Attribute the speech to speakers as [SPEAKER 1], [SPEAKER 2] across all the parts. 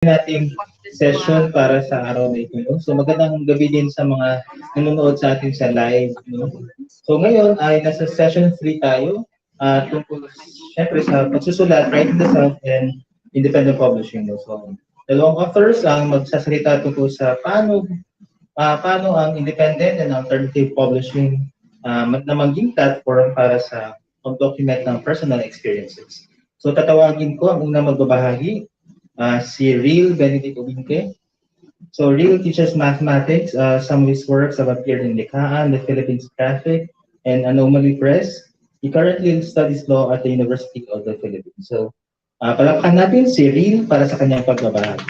[SPEAKER 1] nating session para sa araw na ito. No? So magandang gabi din sa mga nanonood sa atin sa live. No? So ngayon ay nasa session 3 tayo tungkol syempre sa pagsusulat, writing the self and independent publishing. No? So dalawang authors ang magsasalita tungkol sa paano ang independent and alternative publishing na maging platform para sa pag-document ng personal experiences. So tatawagin ko ang unang magbabahagi, si Reil Benedict Obinque. So Reil teaches mathematics. Some of his works have appeared in Likaan, the Philippines Graphic, and Anomaly Press. He currently studies law at the University of the Philippines. So palakpakan natin si Reil para sa kanyang pagbabahagi.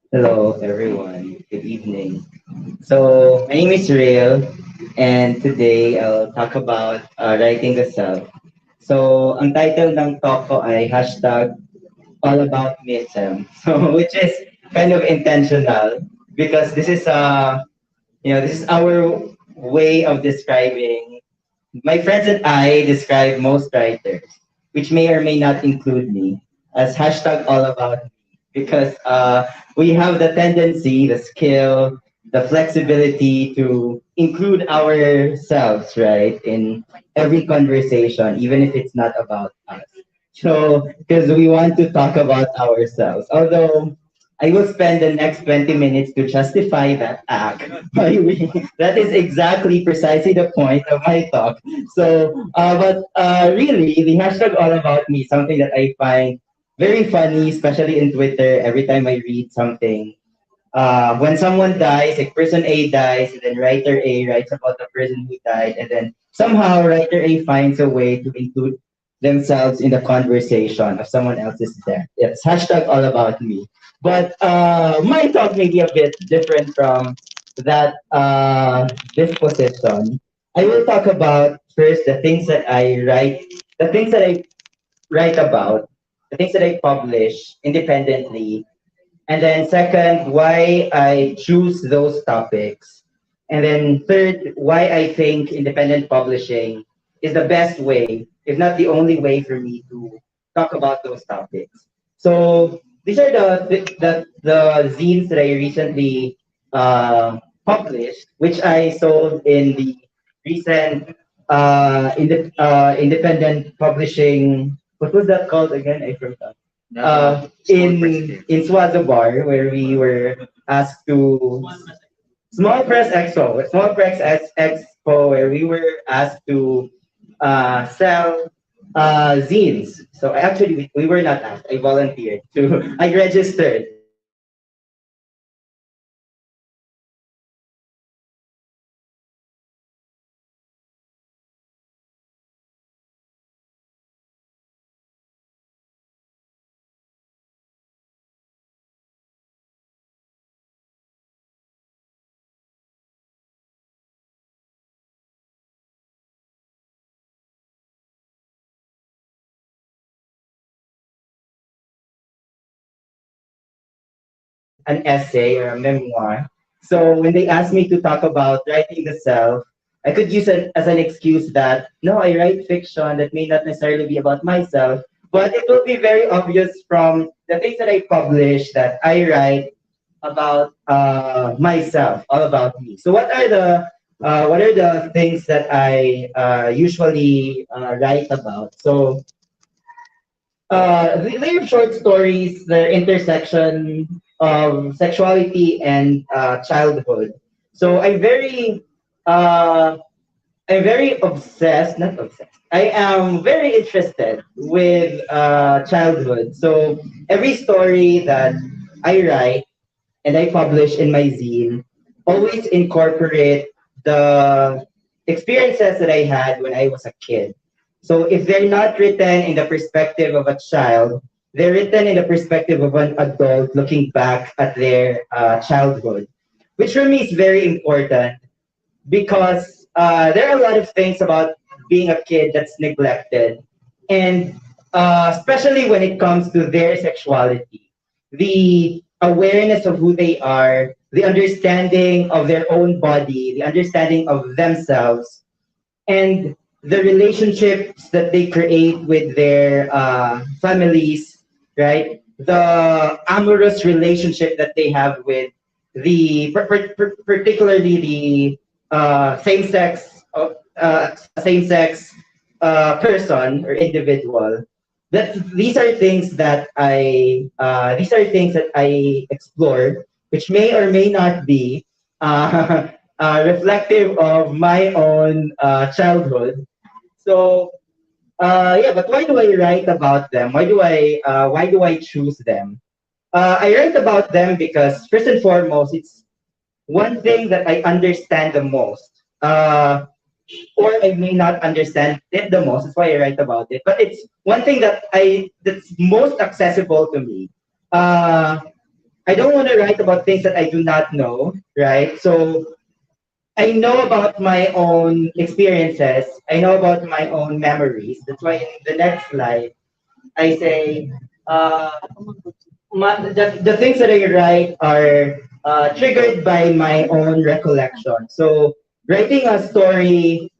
[SPEAKER 2] Hello, everyone. Good evening. So, my name is Reil, and today I'll talk about writing the self. So, ang title ng talk ko ay hashtag all about me and Sam. So, which is kind of intentional because this is our way of describing. My friends and I describe most writers, which may or may not include me, as hashtag all about me because we have the tendency, the skill, the flexibility to include ourselves, right, in every conversation, even if it's not about us. So, because we want to talk about ourselves. Although I will spend the next 20 minutes to justify that act. That is exactly precisely the point of my talk. So, but really, the hashtag all about me, something that I find very funny, especially in Twitter, every time I read something. When someone dies, like person A dies, and then writer A writes about the person who died, and then somehow writer A finds a way to include themselves in the conversation of someone else's death. It's hashtag all about me. But my talk may be a bit different from that disposition. I will talk about first the things that I write, the things that I write about, the things that I publish independently, and then second, why I choose those topics. And then third, why I think independent publishing is the best way, if not the only way for me to talk about those topics. So these are the zines that I recently published, which I sold in the recent independent publishing. What was that called again? I forgot in Swazabar, where we were asked to Small Press Expo, where we were asked to sell zines. So actually, we were not asked. I volunteered to. I registered. An essay or a memoir. So when they asked me to talk about writing the self, I could use it as an excuse that no, I write fiction that may not necessarily be about myself, but it will be very obvious from the things that I publish that I write about myself, all about me. So what are the things that I usually write about? So they're short stories, the intersection of sexuality and childhood. So uh, I'm very obsessed, not obsessed. I am very interested with childhood. So every story that I write and I publish in my zine always incorporate the experiences that I had when I was a kid. So if they're not written in the perspective of a child, they're written in the perspective of an adult looking back at their childhood, which for me is very important because there are a lot of things about being a kid that's neglected, and especially when it comes to their sexuality, the awareness of who they are, the understanding of their own body, the understanding of themselves and the relationships that they create with their families, right? The amorous relationship that they have with particularly the same sex person or individual. That these are things that I explore, which may or may not be reflective of my own childhood. So yeah, but why do I write about them? Why do I choose them? I write about them because first and foremost, it's one thing that I understand the most. Or I may not understand it the most. That's why I write about it. But it's one thing that's most accessible to me. Uh, I don't want to write about things that I do not know, right? So I know about my own experiences. I know about my own memories. That's why in the next slide, I say uh, the things that I write are triggered by my own recollection. So writing a story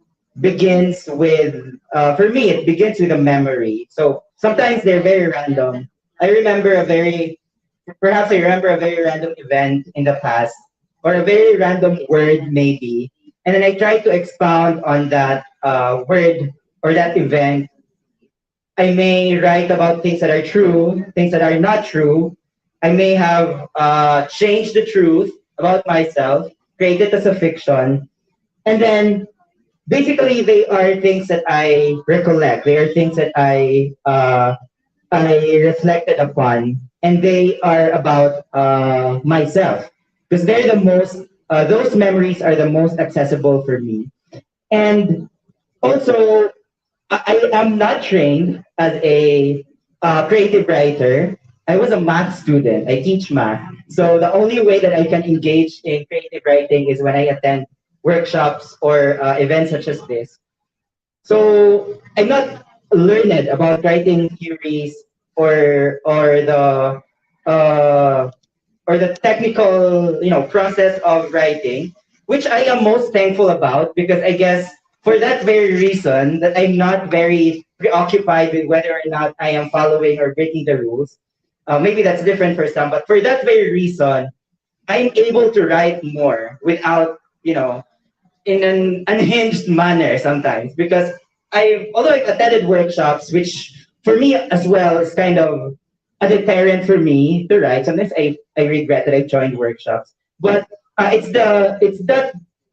[SPEAKER 2] begins with, for me, it begins with a memory. So sometimes they're very random. I remember a very, Perhaps I remember a very random event in the past or a very random word maybe. And then I try to expound on that word or that event. I may write about things that are true, things that are not true. I may have changed the truth about myself, created as a fiction. And then basically they are things that I recollect. They are things that I reflected upon, and they are about myself because they're the most. Those memories are the most accessible for me, and also I am not trained as a creative writer. I was a math student. I teach math, so the only way that I can engage in creative writing is when I attend workshops or events such as this. So I'm not learned about writing theories or uh, the technical process of writing, which I am most thankful about because I guess for that very reason that I'm not very preoccupied with whether or not I am following or breaking the rules. Maybe that's different for some, but for that very reason, I'm able to write more without in an unhinged manner sometimes because although I've attended workshops, which for me as well is kind of a deterrent for me to write. Sometimes I regret that I joined workshops, but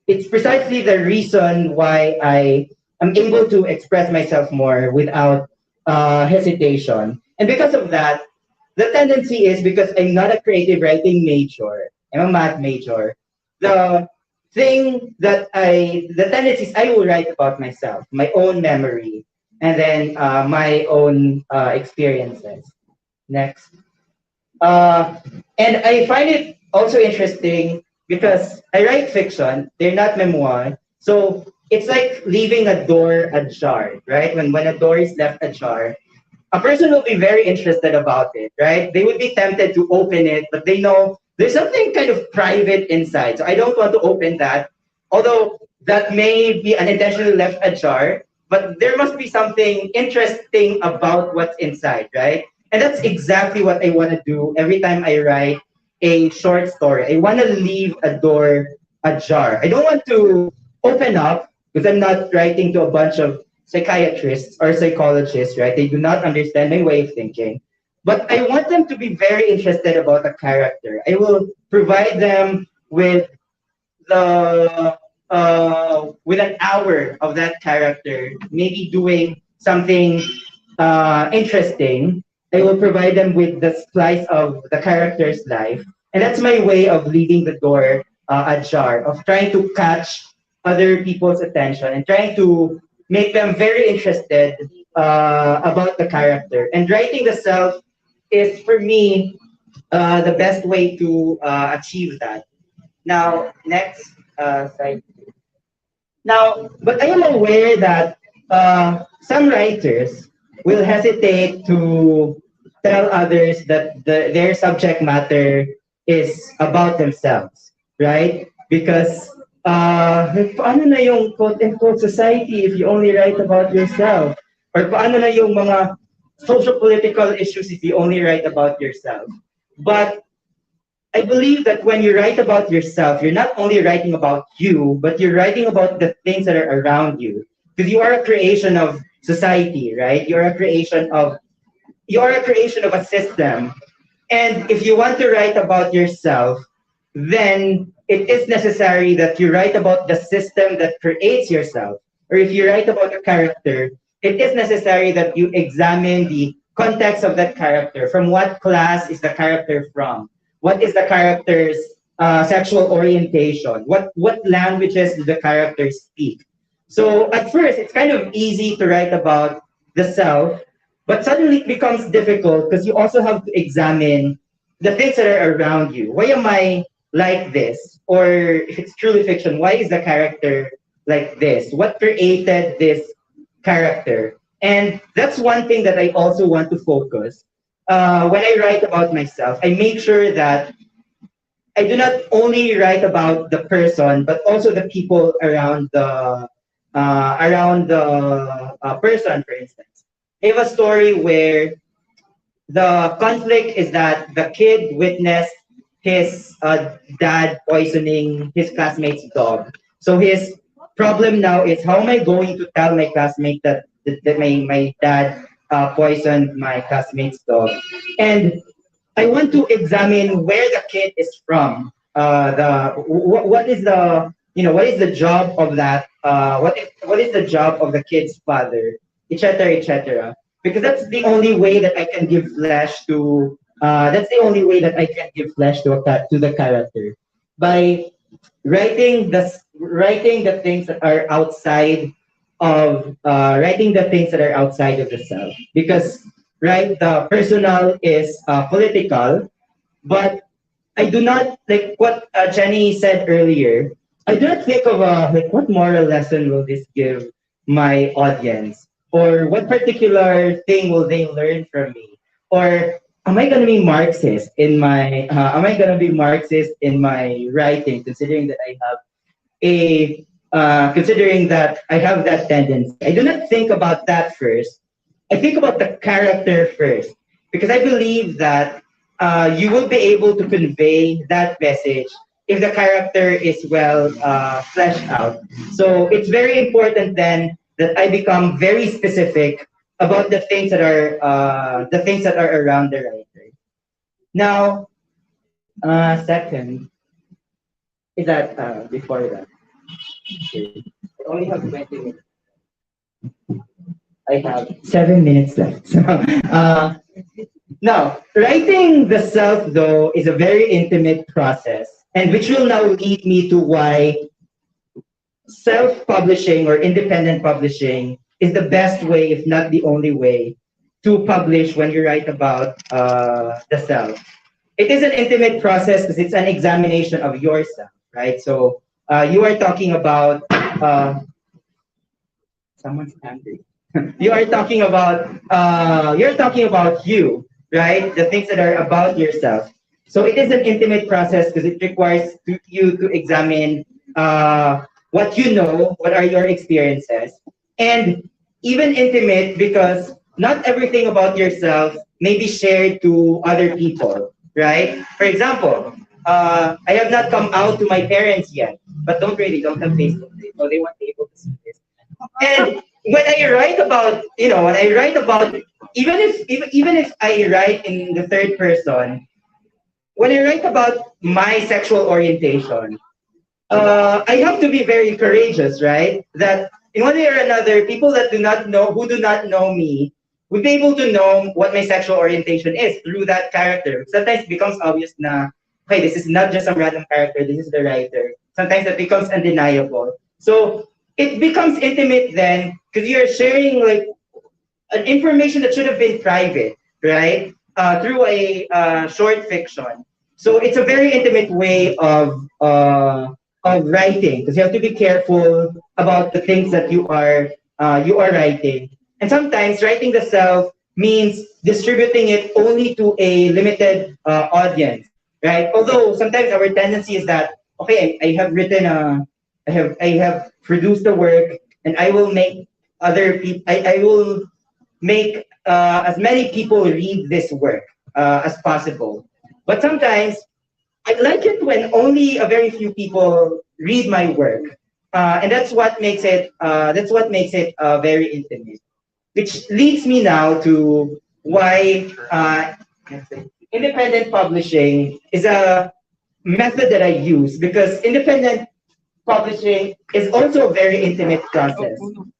[SPEAKER 2] it's precisely the reason why I am able to express myself more without hesitation, and because of that, the tendency is because I'm not a creative writing major, I'm a math major. The the tendencies I will write about myself, my own memory, and then my own experiences. Next. Uh, and I find it also interesting because I write fiction, they're not memoir. So it's like leaving a door ajar, right? When a door is left ajar, a person will be very interested about it, right? They would be tempted to open it, but they know there's something kind of private inside. So I don't want to open that, although that may be unintentionally left ajar, but there must be something interesting about what's inside, right? And that's exactly what I want to do every time I write a short story. I want to leave a door ajar. I don't want to open up because I'm not writing to a bunch of psychiatrists or psychologists, right? They do not understand my way of thinking. But I want them to be very interested about a character. I will provide them the with an hour of that character, maybe doing something interesting. I will provide them with the slice of the character's life, and that's my way of leaving the door ajar, of trying to catch other people's attention and trying to make them very interested about the character. And writing the self is, for me, the best way to achieve that. Now, next slide. Now, but I am aware that some writers will hesitate to tell others that their subject matter is about themselves, right? Because paano na yung quote-unquote society if you only write about yourself? Or paano na yung mga social-political issues if you only write about yourself? But I believe that when you write about yourself, you're not only writing about you, but you're writing about the things that are around you. Because you are a creation of society, right? You are a creation of a system. And if you want to write about yourself, then it is necessary that you write about the system that creates yourself. Or if you write about a character, it is necessary that you examine the context of that character. From what class is the character from? What is the character's sexual orientation? What languages do the characters speak? So at first, it's kind of easy to write about the self, but suddenly it becomes difficult because you also have to examine the things that are around you. Why am I like this? Or if it's truly fiction, why is the character like this? What created this character? And that's one thing that I also want to focus. When I write about myself, I make sure that I do not only write about the person, but also the people around the person, for instance. I have a story where the conflict is that the kid witnessed his dad poisoning his classmate's dog. So his problem now is how am I going to tell my classmate that my dad poisoned my classmate's dog? And I want to examine where the kid is from. What is the job of that? What is the job of the kid's father, etc., etc. Because that's the only way that I can give flesh to. That's the only way that I can give flesh to the character by writing the things that are outside of the self. Because right, the personal is political, but I do not like what Jenny said earlier. I do not think of what moral lesson will this give my audience, or what particular thing will they learn from me, or am I gonna be Marxist in my writing, considering that I have that tendency. I do not think about that first. I think about the character first, because I believe that you will be able to convey that message if the character is well fleshed out. So it's very important then that I become very specific about the things that are around the writer. Now, second is that before that, okay, I only have 20 minutes. I have 7 minutes left. So, now, writing the self, though, is a very intimate process, and which will now lead me to why self-publishing or independent publishing is the best way, if not the only way, to publish when you write about the self. It is an intimate process because it's an examination of yourself, right? So you are talking about someone's angry. You're talking about you, right? The things that are about yourself. So it is an intimate process because it requires you to examine what you know, what are your experiences, and even intimate because not everything about yourself may be shared to other people, right? For example, I have not come out to my parents yet, but don't have Facebook, so they won't be able to see this. And when I write about, even if I write in the third person, when I write about my sexual orientation, I have to be very courageous, right? That in one way or another, people who do not know me, would be able to know what my sexual orientation is through that character. Sometimes it becomes obvious na, okay, this is not just some random character, this is the writer. Sometimes it becomes undeniable. So it becomes intimate then, because you're sharing like an information that should have been private, right? Through a short fiction. So it's a very intimate way of writing because you have to be careful about the things that you are writing. And sometimes writing the self means distributing it only to a limited audience, right? Although sometimes our tendency is that okay, I have written I have produced the work, and I will make other people. I will make as many people read this work as possible. But sometimes I like it when only a very few people read my work, and that's what makes it very intimate. Which leads me now to why independent publishing is a method that I use, because independent publishing is also a very intimate process.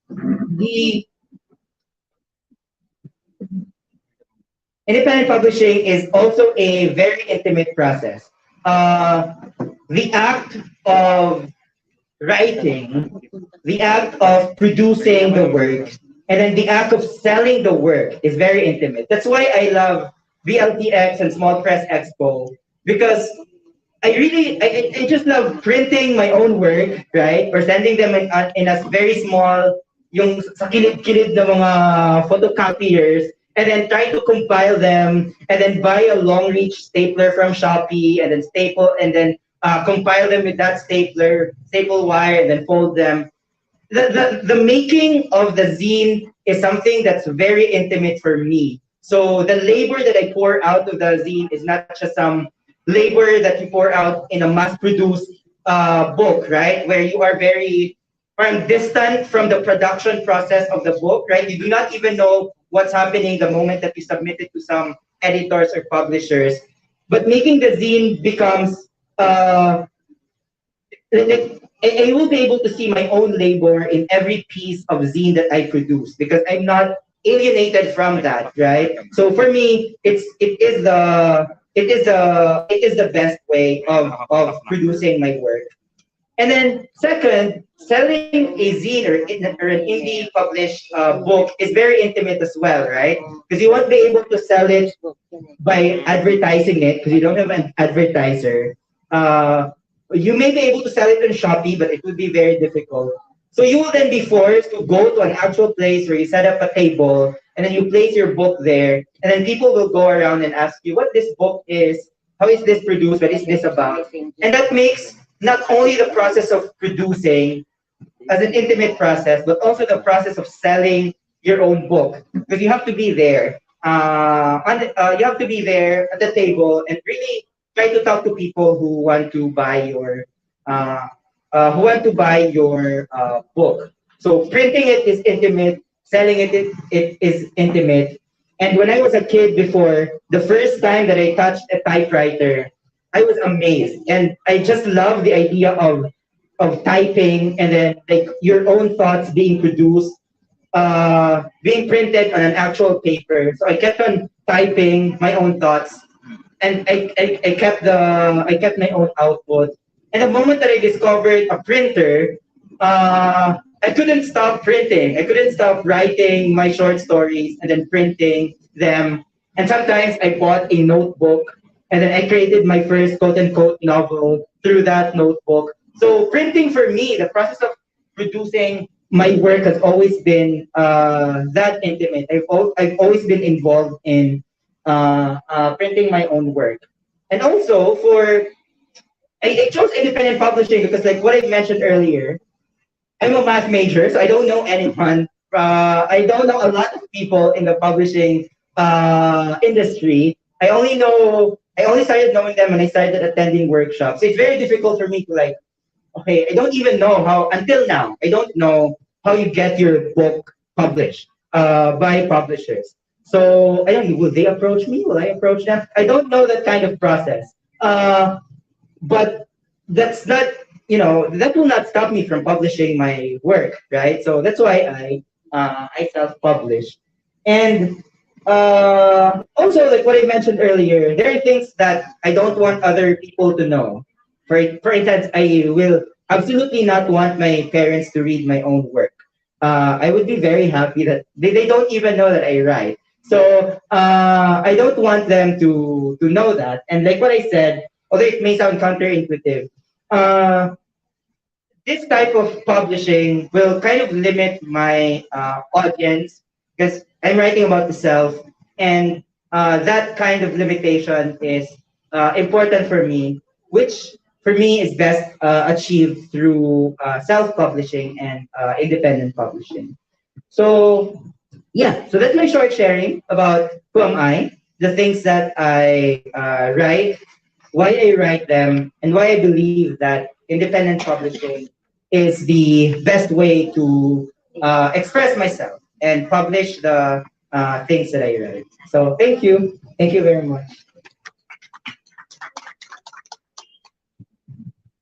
[SPEAKER 2] The independent publishing is also a very intimate process. Uh, the act of writing, the act of producing the work, and then the act of selling the work is very intimate. That's why I love VLTX and Small Press Expo, because I just love printing my own work, right? Or sending them in a very small, yung sa kilid-kilid na mga photocopiers, and then try to compile them, and then buy a long reach stapler from Shopee, and then compile them with that staple wire, and then fold them. The making of the zine is something that's very intimate for me. So the labor that I pour out of the zine is not just some labor that you pour out in a mass-produced book, right? Where you are very distant from the production process of the book, right? You do not even know what's happening the moment that you submit it to some editors or publishers. But making the zine becomes like I will be able to see my own labor in every piece of zine that I produce, because I'm not alienated from that, right? So for me, it is the best way of producing my work. And then second, selling a zine or an indie published book is very intimate as well, right? Because you won't be able to sell it by advertising it, because you don't have an advertiser. Uh, you may be able to sell it on Shopee, but it would be very difficult. So you will then be forced to go to an actual place where you set up a table, and then you place your book there, and then people will go around and ask you what this book is, how is this produced, what is this about, and that makes not only the process of producing as an intimate process, but also the process of selling your own book, because you have to be there. You have to be there at the table and really try to talk to people uh, who want to buy your book. So printing it is intimate, selling it is intimate. And when I was a kid before, the first time that I touched a typewriter, I was amazed, and I just love the idea of typing, and then like your own thoughts being produced, being printed on an actual paper. So I kept on typing my own thoughts, and I kept my own output. And the moment that I discovered a printer, I couldn't stop printing. I couldn't stop writing my short stories and then printing them. And sometimes I bought a notebook, and then I created my first quote unquote novel through that notebook. So printing for me, the process of producing my work has always been that intimate. I've always been involved in printing my own work. And also I chose independent publishing because, like what I mentioned earlier, I'm a math major, so I don't know anyone. I don't know a lot of people in the publishing industry. I only started knowing them when I started attending workshops. So it's very difficult for me to like, okay, I don't even know how, until now, I don't know how you get your book published by publishers. So I don't know, will they approach me? Will I approach them? I don't know that kind of process. But that's not, that will not stop me from publishing my work, right? So that's why I self-publish. And also, like what I mentioned earlier, there are things that I don't want other people to know. For instance, I will absolutely not want my parents to read my own work. I would be very happy that they don't even know that I write. So I don't want them to know that. And like what I said, although it may sound counterintuitive, uh, this type of publishing will kind of limit my audience, because I'm writing about the self, and that kind of limitation is important for me, which for me, is best achieved through self-publishing and independent publishing. So, yeah, so that's my short sharing about who am I, the things that I write, why I write them, and why I believe that independent publishing is the best way to express myself and publish the things that I write. So, thank you. Thank you very much.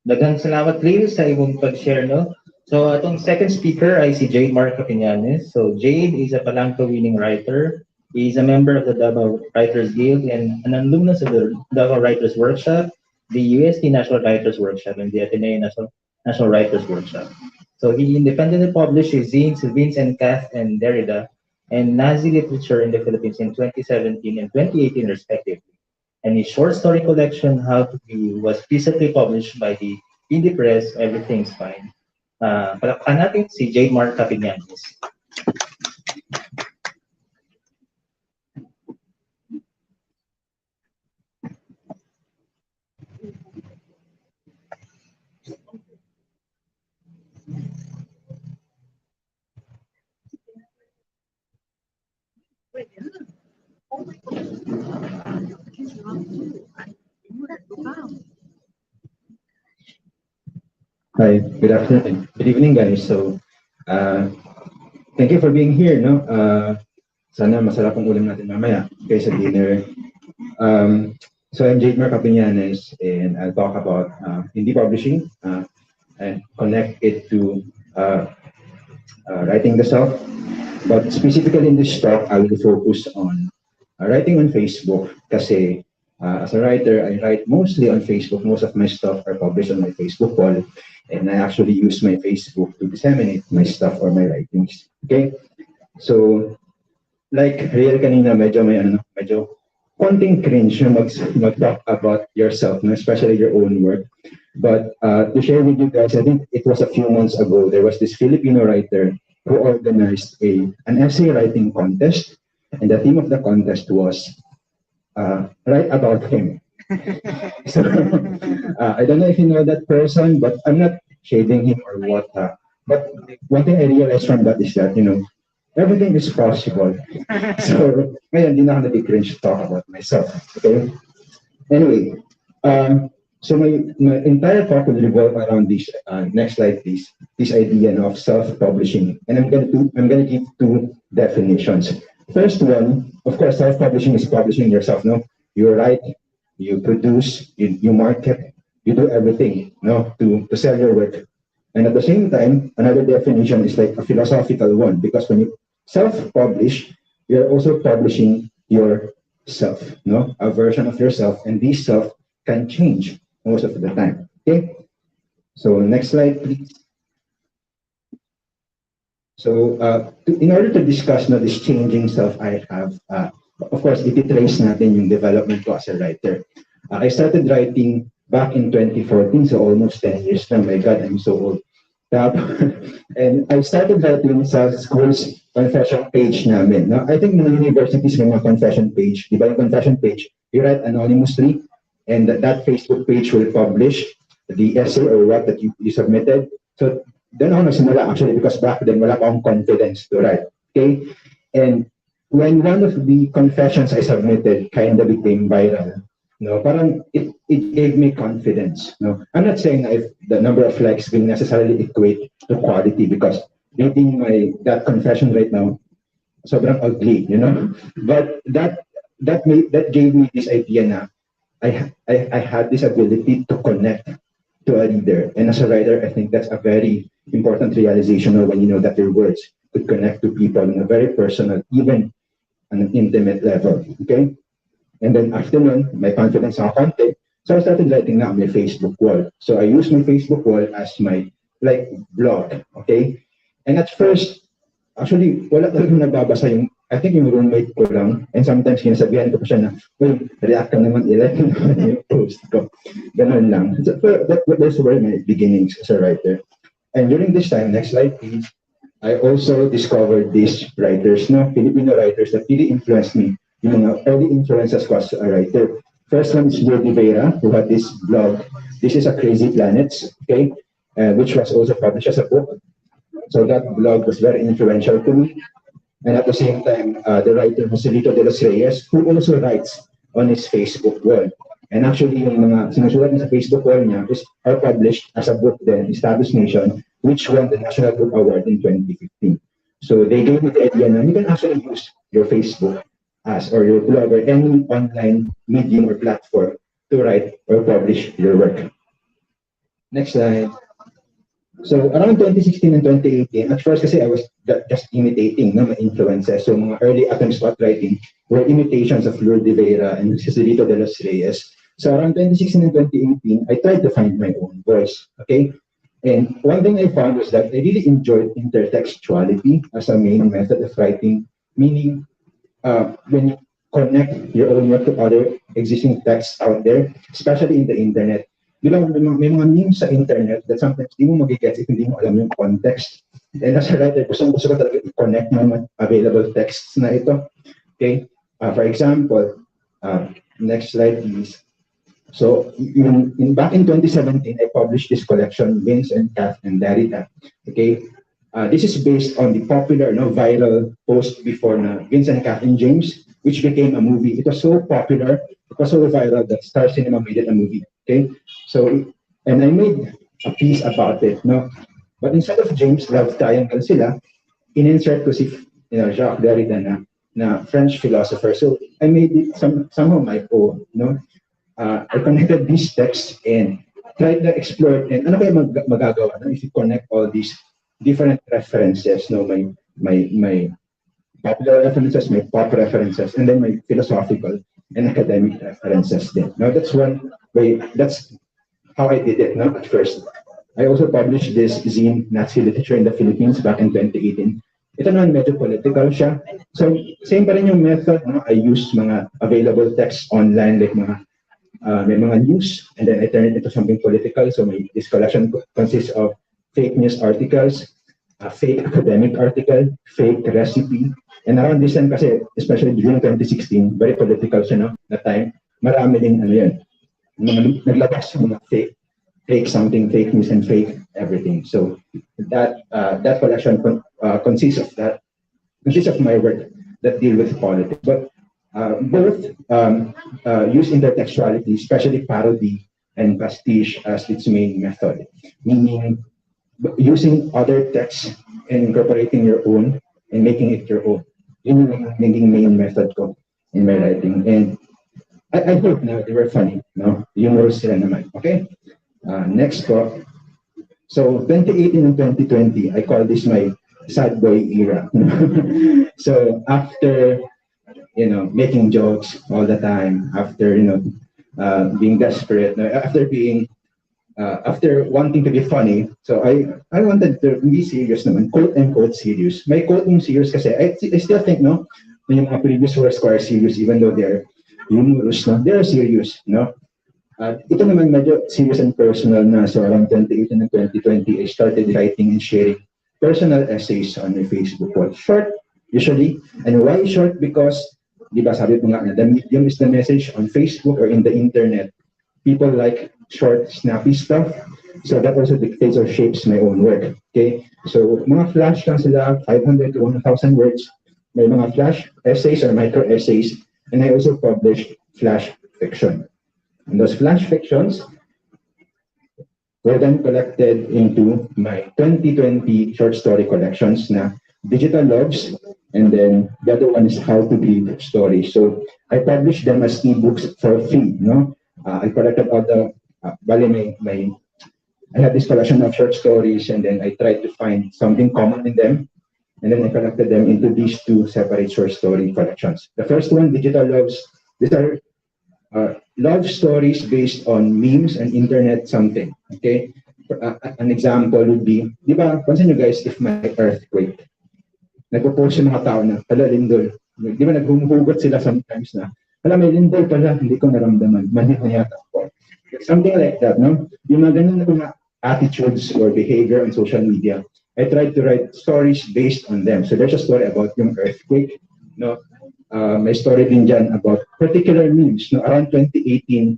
[SPEAKER 1] Daghang salamat, Reil, sa imong pag-share, no? So, atong second speaker ay si Jade Capiñanes. So, Jade is a Palanca-winning writer. He is a member of the Davao Writers Guild and an alumnus of the Davao Writers Workshop, the UST National Writers Workshop, and the Ateneo National Writers Workshop. So, he independently published his zines, Vince and Kath and Derrida, and Nazi literature in the Philippines in 2017 and 2018, respectively. And his short story collection, How to Be, was recently published by the indie press, Everything's Fine. Palakpakan natin si Jade Capiñanes.
[SPEAKER 3] Hi, good afternoon. Good evening, guys. So, thank you for being here, no? Sana masarap ang ulam natin mamaya kaysa dinner. So I'm Jade Capiñanes, and I'll talk about indie publishing and connect it to writing the self. But specifically in this talk, I will focus on writing on Facebook kasi as a writer, I write mostly on Facebook. Most of my stuff are published on my Facebook wall, and I actually use my Facebook to disseminate my stuff or my writings. Okay? So, like Reil kanina, medyo konting cringe na mag-talk about yourself, no? Especially your own work. But to share with you guys, I think it was a few months ago, there was this Filipino writer who organized an essay writing contest, and the theme of the contest was write about him. So I don't know if you know that person, but I'm not shading him or what. But one thing I realized from that is that, everything is possible. So ngayon, di na ako cringe to talk about myself. Okay? Anyway, so my entire talk will revolve around this. Next slide, please. This idea of self-publishing, and I'm gonna give two definitions. First one, of course, self-publishing is publishing yourself. No, you write, you produce, you market, you do everything, to sell your work. And at the same time, another definition is like a philosophical one, because when you self-publish, you're also publishing yourself, a version of yourself, and this self can change most of the time. Okay, so next slide, please. So in order to discuss this changing self I have, of course, ititrace natin yung development ko as a writer. I started writing back in 2014, so almost 10 years now. My God, I'm so old. And I started writing sa school's confession page namin. Now, I think in universities may mga confession page. Di ba yung confession page, you write anonymously, and that Facebook page will publish the essay or what that you submitted. So, then ako nagsimula actually, because back then wala pa akong confidence to write. Okay? And when one of the confessions I submitted kind of became viral, parang it gave me confidence. I'm not saying if the number of likes will necessarily equate to quality, because reading that confession right now, sobrang ugly, But that gave me this idea na I had this ability to connect to a reader. And as a writer, I think that's a very important realization when you know that your words could connect to people on a very personal, even on an intimate level. Okay? And then after nun, my confidence on content, so I started writing na on my Facebook wall. So I use my Facebook wall as my blog. Okay? And at first, actually, wala talagang nababasa I think yung roommate ko lang, and sometimes sinasabihan ko pa siya na, react ka naman, i-like mo naman yung post ko. Ganun lang. So, those were my beginnings as a writer. And during this time, next slide please, I also discovered these writers, Filipino writers that really influenced me. Yung mga early influences ko as a writer. First one is Jade, who had this blog This is a Crazy Planets, okay, which was also published as a book. So that blog was very influential to me. And at the same time, the writer Joselito de los Reyes, who also writes on his Facebook wall. And actually, yung mga sinusulat niya sa Facebook wall niya are published as a book then, Established Nation, which won the National Book Award in 2015. So they gave me the idea na you can actually use your Facebook or your blog or any online medium or platform to write or publish your work. Next slide. So around 2016 and 2018, at first kasi I was just imitating my influences. So mga early attempts at writing were imitations of Lourdes de Vera and Joselito de los Reyes. So around 2016 and 2018, I tried to find my own voice, okay? And one thing I found was that I really enjoyed intertextuality as a main method of writing, meaning when you connect your own work to other existing texts out there, especially in the internet. Di ba, may mga memes sa internet that sometimes di mo magigets if hindi mo alam yung context. And as a writer, gusto ko talaga i-connect mga available texts na ito. Okay? For example, next slide please. So, back in 2017, I published this collection, Vince and Kath and Darita. Okay? This is based on the popular, viral post before na Vince and Kath and James, which became a movie. It was so popular, it was so viral that Star Cinema made it a movie. Okay? So, and I made a piece about it, no? But instead of James love triangle sila, in-insert ko si Jacques Derrida na French philosopher. So I made it somehow my own, no? I connected these texts and tried to explore and ano kaya magagawa if you connect all these different references, no? My popular references, my pop references, and then my philosophical and academic references then. Now that's one way, that's how I did it, no? At first. I also published this zine, Nazi Literature in the Philippines, back in 2018. Ito naman medyo political siya. So, same pa rin yung method, no? I used mga available texts online, like may mga news, and then I turn it into something political. So, this collection consists of fake news articles, a fake academic article, fake recipe, and around this time kasi, especially during 2016, very political siya, no? That time, marami din, naglabas yung mga fake something, fake news, and fake everything. So that collection consists of my work that deal with politics. But both use intertextuality, especially parody and pastiche as its main method, meaning using other texts and incorporating your own and making it your own. Yun yung naging main method ko in my writing. And I hope na they were funny, no? Humorous sila naman, okay? Next po. So, 2018 and 2020, I call this my sad boy era. So, after, making jokes all the time, after, being desperate, after wanting to be funny, so I wanted to be serious naman, quote-unquote serious. May quote yung serious kasi, I still think, no, yung mga previous works ko are serious even though they're humorous, no? They're serious, no? Ito naman medyo serious and personal na. So around 2018 and 2020, I started writing and sharing personal essays on my Facebook wall. Short, usually. And why short? Because, di ba sabi ko nga, the medium is the message on Facebook or in the internet. People like short, snappy stuff. So that also dictates or shapes my own work. Okay? So mga flash lang sila, 500 to 1,000 words. May mga flash essays or micro essays. And I also published flash fiction. And those flash fictions were then collected into my 2020 short story collections na Digital Loves, and then the other one is How to Read Stories. So I published them as ebooks for free, no? I collected all the, I had this collection of short stories, and then I tried to find something common in them. And then I collected them into these two separate short story collections. The first one, Digital Loves, these are love stories based on memes and internet something. Okay? An example would be, di ba, pansin nyo guys, if may earthquake, nagpo-post yung mga tao na, hala, lindol. Di ba, naghumuhugot sila sometimes na, hala, may lindol pala, hindi ko naramdaman, manhit na yata ako. Something like that, no? Yung mga ganun na mga attitudes or behavior on social media, I tried to write stories based on them. So there's a story about yung earthquake, no? May story din dyan about particular memes. No? Around 2018,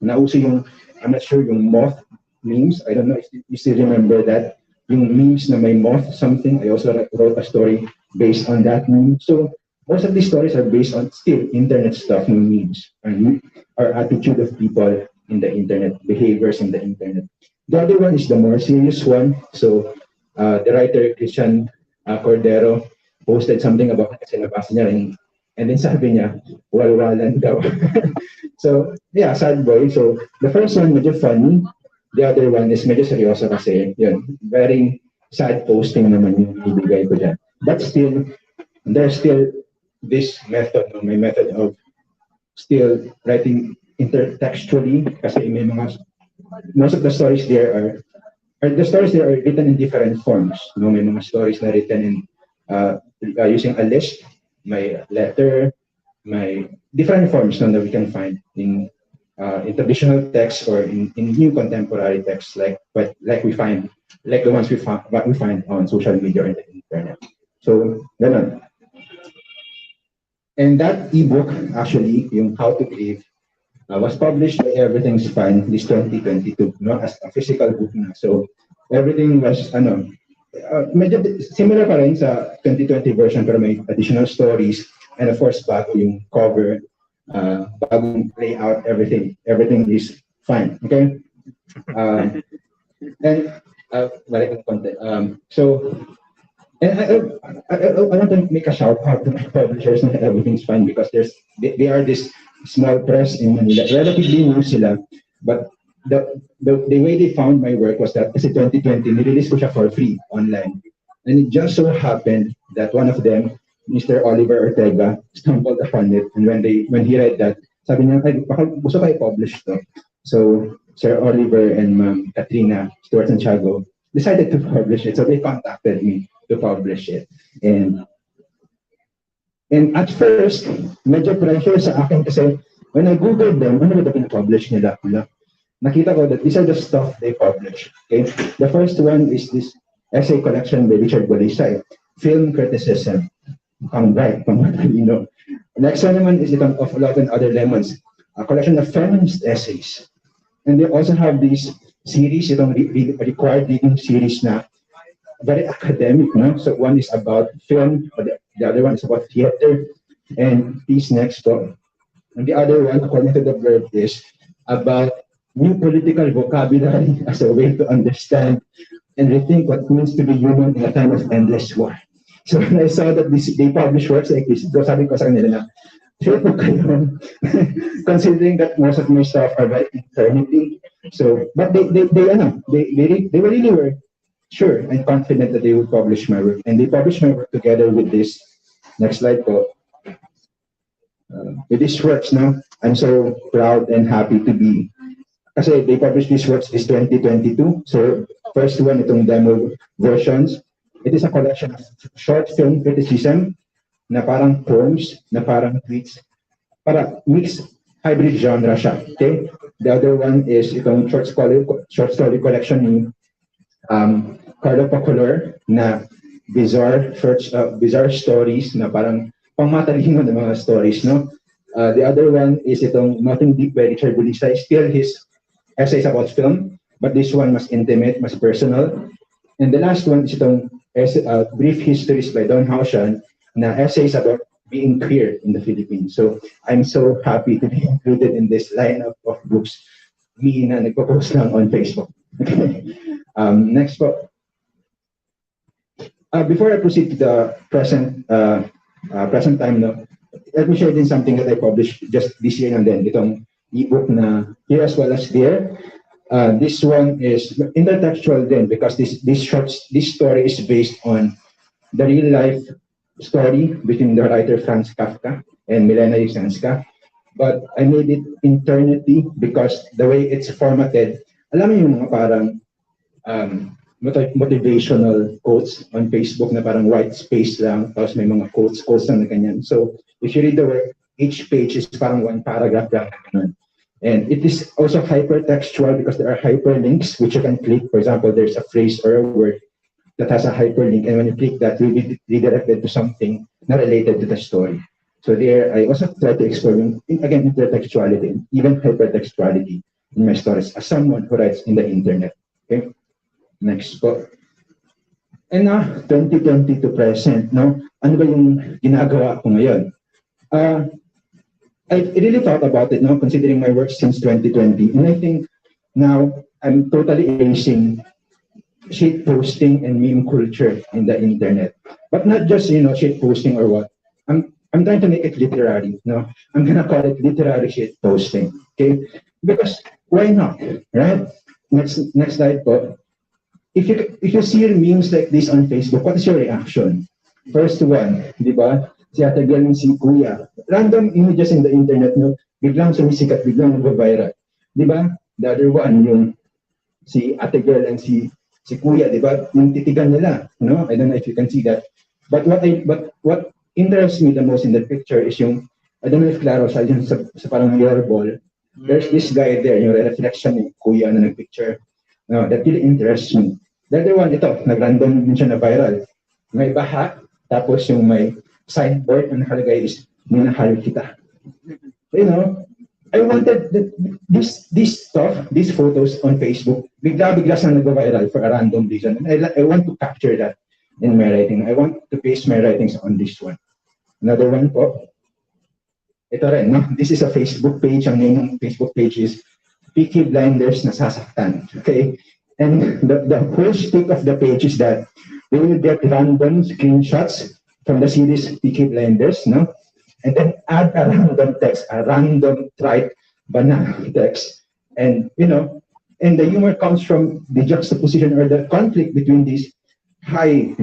[SPEAKER 3] nauso yung I'm not sure yung moth memes. I don't know if you still remember that. Yung memes na may moth something. I also wrote a story based on that meme. So most of these stories are based on still internet stuff, no memes, and our attitude of people in the internet, behaviors in the internet. The other one is the more serious one. So the writer Christian Cordero posted something about kasi nabasa niya and then sabi niya, walwalan daw. So yeah, sad boy. So the first one medyo funny. The other one is medyo seryoso kasi yun, very sad posting naman yung ibigay ko dyan. But still, there's still this method, no? My method of still writing intertextually kasi may mga, most of the stories there are written in different forms. No? May mga stories na written in using a list, may letter, may different forms no, that we can find in traditional texts or in new contemporary texts like we find like the ones we find on social media or in the internet. So ganun. And that ebook actually, yung How to Grieve, was published by Everything's Fine this 2022, no, as a physical book na. So everything was medyo similar pa rin sa 2020 version pero may additional stories and of course bago yung cover, bagong layout, everything is fine. Okay. And balik ng content. So and I want to make a shout out to my publishers na Everything's Fine because they are this small press in Manila. Relatively new sila, but the way they found my work was that kasi 2020 nirelease ko siya for free online. And it just so happened that one of them, Mr. Oliver Ortega, stumbled upon it. And when he read that, sabi niya, baka gusto kayo publish to. So Sir Oliver and Ma'am Katrina Stuart Santiago decided to publish it. So they contacted me to publish it. And at first, medyo pressure sa akin kasi when I googled them, ano ba pinapublish nila? Nakita ko that these are the stuff they publish. Okay? The first one is this essay collection by Richard Bolisay, Film Criticism. Pang bright, pang matalino. Next one naman is itong Of Love and Other Lemons, a collection of feminist essays. And they also have this series, itong required reading series na very academic, no? So one is about film, the other one is about theater, and these next one. And the other one, according to the verb, is about new political vocabulary as a way to understand and rethink what it means to be human in a time of endless war. So when I saw that they publish works like this, sabi ko sa kanila na, feel ko kayo, considering that most of my stuff are very eternity. So, but they really were sure and confident that they would publish my work. And they published my work together with this, next slide po, with these works now. I'm so proud and happy to be, kasi they published these works this 2022. So first one, itong demo versions. It is a collection of short film criticism na parang poems, na parang tweets, para mixed hybrid genre siya. Okay? The other one is itong short story collection ni Carlo Pacolor na bizarre stories na parang pangmatalino na mga stories, no? The other one is itong Nothing Deep by Richard Bolisay, still his essays about film, but this one mas intimate, mas personal. And the last one is itong Brief Histories by Don Haushan na essays about being queer in the Philippines. So I'm so happy to be included in this lineup of books. Me na nagpo-post lang on Facebook. Okay. Next po. Before I proceed to the present time, no, let me share din something that I published just this year and then itong ebook na here as well as there. This one is intertextual then because this story is based on the real life story between the writer Franz Kafka and Milena Yusanska. But I made it eternity because the way it's formatted, alam mo yung mga parang motivational quotes on Facebook na parang white space lang, tapos may mga quotes lang na ganyan. So if you read the work, each page is parang one paragraph lang na ganun. And it is also hypertextual because there are hyperlinks which you can click. For example, there's a phrase or a word that has a hyperlink, and when you click that, you'll be redirected to something not related to the story. So there, I also try to explore, again, intertextuality, even hypertextuality in my stories as someone who writes in the internet. Okay? Next po. And 2020 to present, no? Ano ba yung ginagawa ko ngayon? I really thought about it, no? Considering my work since 2020. And I think now I'm totally erasing shit posting and meme culture in the internet. But not just, shit posting or what. I'm trying to make it literary, no? I'm gonna call it literary shit posting, okay? Because why not, right? Next slide po. If you see memes like this on Facebook, what is your reaction? First one, di ba? Si Ate Girl, si Kuya. Random images in the internet, no? Biglang sumisikat, biglang nag-viral. Di ba? The other one, yung si Ate Girl and si Kuya, di ba? Yung titigan nila, no? I don't know if you can see that. But what interests me the most in the picture is yung, I don't know if klaro siya, yung sa parang mirror ball. There's this guy there, yung reflection ni Kuya na nag-picture. No, that really interests me. The other one, ito, nag-random din siya na viral. May baha, tapos yung may signboard na nakalagay is, minahal kita. I wanted this stuff, these photos on Facebook, bigla sa nag-viral for a random reason. And I want to capture that in my writing. I want to base my writings on this one. Another one po. Ito rin, no? This is a Facebook page. Ang name ng Facebook page is Peaky Blinders Nasasaktan. Okay? And the whole stick of the page is that they will get random screenshots from the series Peaky Blinders, no? And then add a random text, a random trite banana text. And, and the humor comes from the juxtaposition or the conflict between these high,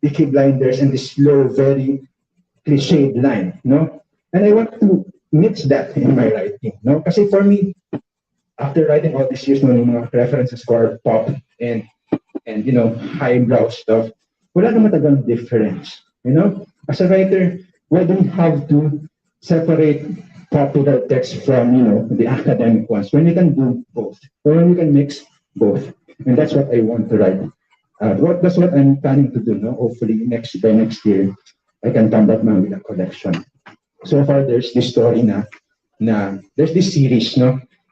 [SPEAKER 3] Peaky Blinders and this slow, very cliched line, And I want to mix that in my writing, Kasi for me, after writing all these years, yung mga references for pop and highbrow stuff, wala naman talagang difference, As a writer, why do you have to separate popular text from, the academic ones when you can do both, or when you can mix both? And that's what I want to write. That's what I'm planning to do, Hopefully by next year, I can come back now with a collection. So far, there's this story na there's this series,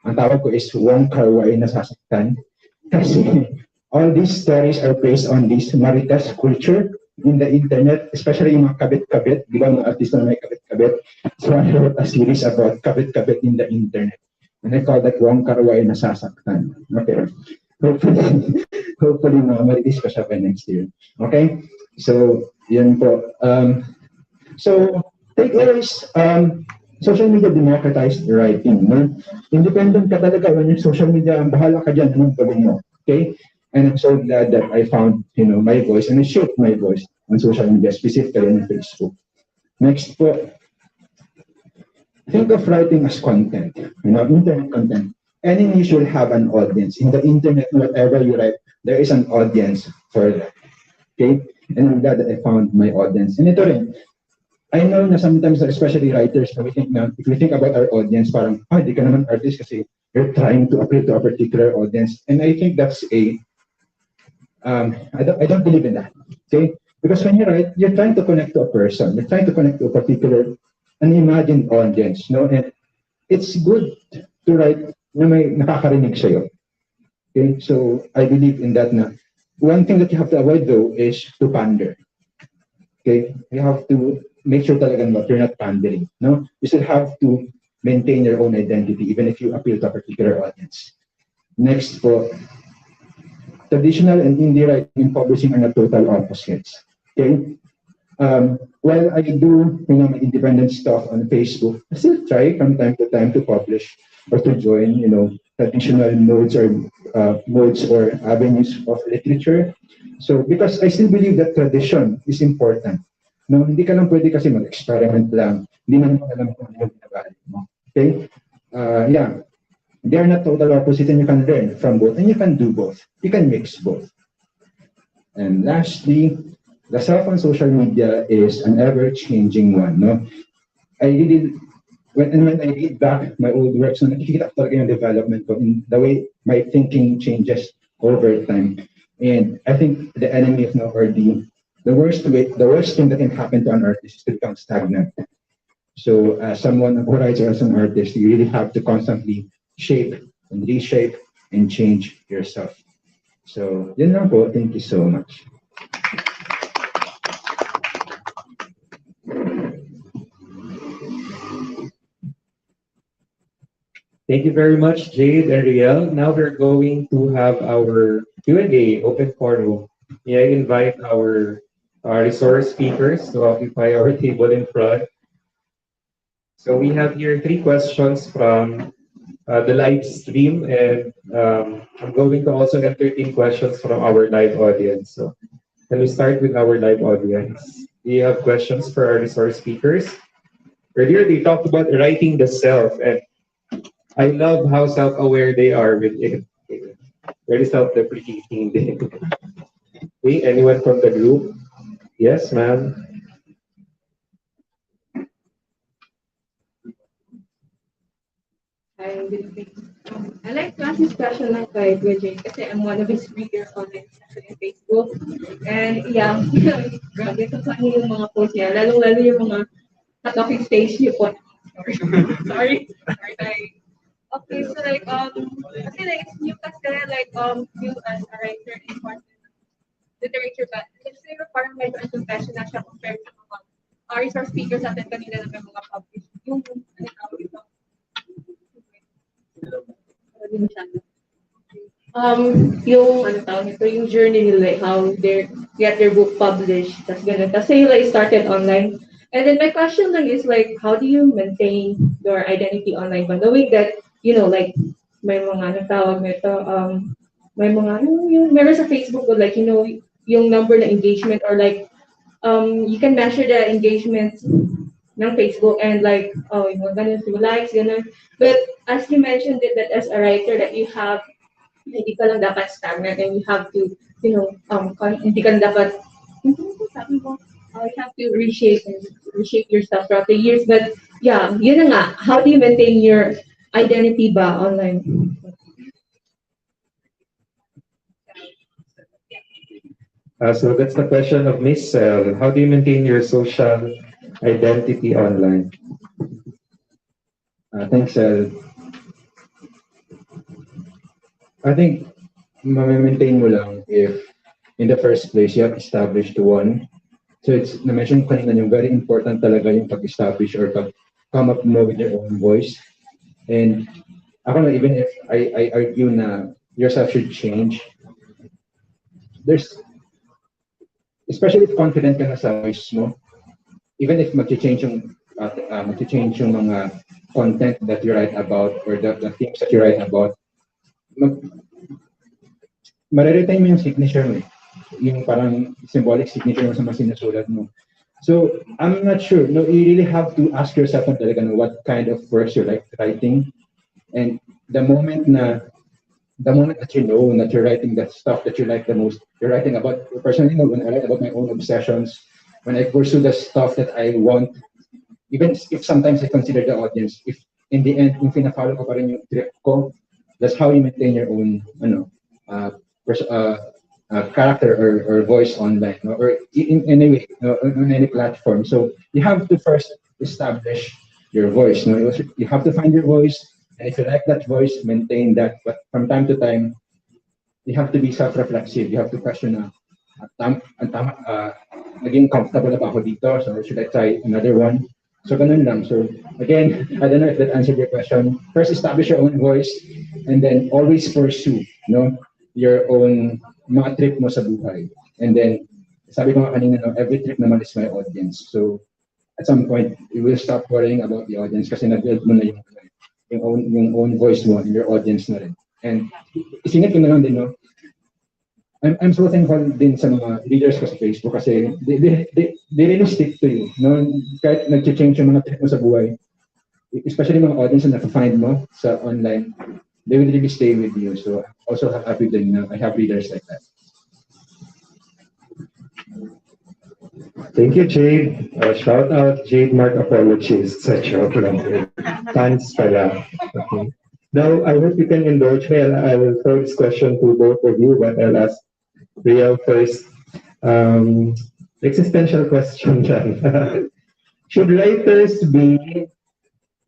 [SPEAKER 3] Ang tawag ko is Wong Kar-wai Nasasaktan. Kasi all these stories are based on this maritas culture in the internet, especially yung mga kabit-kabit. Di ba mga artista na may kabit-kabit? So I wrote a series about kabit-kabit in the internet. And I call that Wong Kar-wai Nasasaktan. Okay. Hopefully maritis pa siya by next year. Okay? So, yun po. So, takeaways, social media democratized writing. Independent ka talaga when yung social media, bahala ka dyan, anong gawin mo. Okay? And I'm so glad that I found, my voice and I shaped my voice on social media, specifically on Facebook. Next po, think of writing as content, internet content. Any news will have an audience. In the internet, whatever you write, there is an audience for that. Okay? And I'm glad that I found my audience. And ito rin, I know na sometimes, especially writers, if we think about our audience, parang, di ka naman artist kasi you're trying to appeal to a particular audience. And I think that's I don't believe in that. Okay? Because when you write, you're trying to connect to a person. You're trying to connect to a particular, an imagined audience. And it's good to write na may nakakarinig sa'yo. Okay? So I believe in that na. One thing that you have to avoid though is to pander. Okay? You have to make sure talagang you're not pandering. You still have to maintain your own identity even if you appeal to a particular audience. Next po, traditional and indie writing and publishing are not total opposites. Okay? While I do my independent stuff on Facebook, I still try from time to time to publish or to join traditional modes or avenues of literature. So because I still believe that tradition is important. Hindi ka lang pwede kasi mag-experiment lang. Hindi mo alam kung ano yung ginagawa mo. Okay? Yeah. They are not total opposite and you can learn from both and you can do both. You can mix both. And lastly, the self on social media is an ever-changing one. When I read back my old works, nakikita ko talaga yung development ko in the way my thinking changes over time. And I think the enemy of or the worst thing that can happen to an artist is to become stagnant. So as someone who writes or as an artist, you really have to constantly shape and reshape and change yourself. So, yun lang po. Thank you so much.
[SPEAKER 4] Thank you very much, Jade and Riel. Now we're going to have our Q&A open forum. May I invite our resource speakers to occupy our table in front. So we have here 3 questions from the live stream, and I'm going to also entertain questions from our live audience. So can we start with our live audience? Do you have questions for our resource speakers? Earlier, they talked about writing the self, and I love how self-aware they are with it. Very self-deprecating. Okay, anyone from the group? Yes, ma'am.
[SPEAKER 5] Hi, good evening. I like to ask this question lang kay Jade kasi I'm one of his readers on Facebook. And yeah, grabe ito sa yung mga post niya. Lalo-lalo yung mga talking stage niyo po. Sorry. Sorry. Okay, so like, kasi like, it's new kasi like, you as a writer in part literature, but kasi parang medyo ang confession na siya compared sa mga resource speakers natin kanina na may mga published. Yung, ano tawag ito? Yung ano tawag ito, yung journey nila, like how they get their book published, tas ganun. Tas say like started online. And then my question lang is like, how do you maintain your identity online? But knowing that, you know, like, may mga ano tawag nito, may mga, yung meron sa Facebook, like, you know, yung number na engagement or like, you can measure the engagement ng Facebook and like, oh, yung mga ganun, yung likes, ganun. But as you mentioned it, that as a writer, that you have, hindi ka lang dapat stagnant and you have to, you know, hindi ka lang dapat, sabi mo, you have to reshape yourself throughout the years. But yeah, yun na nga, how do you maintain your identity ba online?
[SPEAKER 4] So that's the question of Miss Sel. How do you maintain your social identity online?
[SPEAKER 3] Thanks, I think ma-maintain mo lang if in the first place you have established one. So it's na-mention ko kanina yung very important talaga yung pag-establish or pag-come up mo with your own voice. And ako na, even if I argue na yourself should change, there's, especially if confident ka na sa voice mo, even if mag-change yung mga content that you write about or the themes that you write about, mariretain mo yung signature mo, yung parang symbolic signature mo sa mga sinusulat mo. So, I'm not sure. No, you really have to ask yourself talaga what kind of works you like writing. And the moment that you know that you're writing the stuff that you like the most, you're writing about, personally, when I write about my own obsessions, when I pursue the stuff that I want, even if sometimes I consider the audience, if in the end, yung pina-follow ko pa rin yung trip ko, that's how you maintain your own, character or voice online, or in any way, on any platform. So you have to first establish your voice. You have to find your voice, and if you like that voice, maintain that. But from time to time, you have to be self-reflexive. You have to question, naging comfortable na ba ako dito? So should I try another one? So ganun lang. So again, I don't know if that answered your question. First, establish your own voice, and then always pursue, your own mga trip mo sa buhay. And then, sabi ko nga kanina, every trip naman is my audience. So at some point, you will stop worrying about the audience kasi na-build mo na yung own voice mo and your audience na rin. And isingit ko na lang din, I'm so thankful din sa mga leaders ko sa Facebook kasi they really stick to you. Kahit nag-change yung mga trip mo sa buhay, especially mga audience na napafind mo sa online, they will really stay with you. So I'm also happy that I have leaders like that.
[SPEAKER 4] Thank you, Jade. Shout out Jade Mark Apologies sa joke lang. Fans pala. Okay. Now, I hope you can indulge me. I will throw this question to both of you, but I'll ask Reil first. Existential question dyan. Should writers be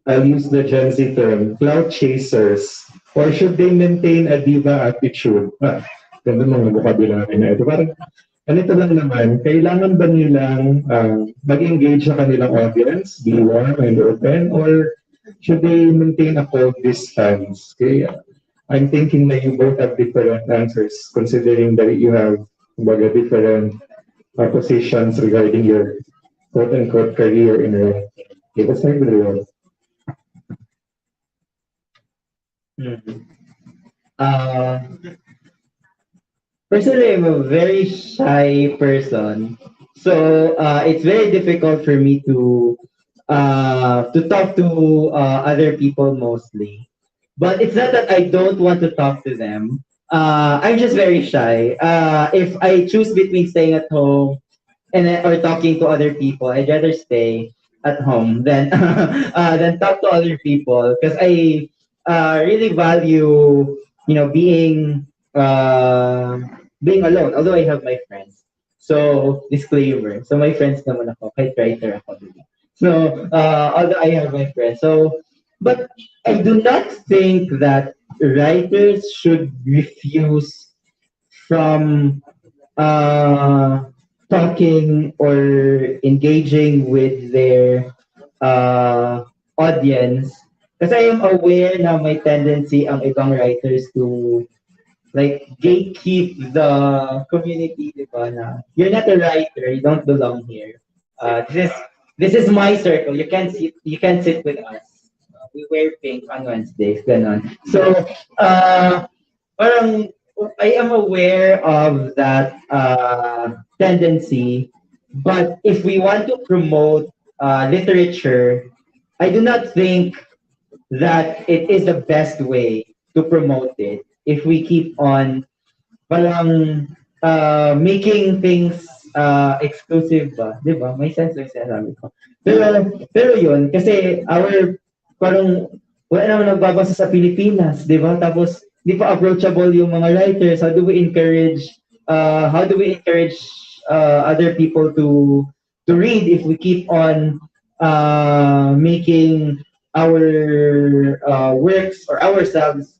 [SPEAKER 4] I'll use the Gen Z term, cloud chasers? Or should they maintain a diva attitude? Ganda mga vocabulary na ito. Parang, ganito lang naman, kailangan ba nilang mag-engage sa kanilang audience, be warm and open, or should they maintain a cold distance? Okay, I'm thinking that you both have different answers, considering that you have different positions regarding your quote-unquote career in writing. Okay, let's start with Reil.
[SPEAKER 2] Uh, Personally, I'm a very shy person, so it's very difficult for me to talk to other people mostly. But it's not that I don't want to talk to them. I'm just very shy. If I choose between staying at home and then, or talking to other people, I'd rather stay at home than talk to other people because I really value being alone. Although I have my friends. So disclaimer. So my friends naman ako, kahit writer ako. Diba? So although I have my friends. So but I do not think that writers should refuse from uh, talking or engaging with their audience. Kasi I am aware na may tendency ang ibang writers to like gatekeep the community, di ba? Na you're not a writer, you don't belong here. This is my circle. You can't sit with us. We wear pink on Wednesdays, ganon. So, parang I am aware of that tendency, but if we want to promote literature, I do not think that it is the best way to promote it if we keep on parang making things exclusive ba? Di ba? May sense yung sinasabi ko. Pero yun, kasi parang wala naman nagbabasa sa Pilipinas, di ba? Tapos, di pa approachable yung mga writers. How do we encourage other people to read if we keep on making our works or ourselves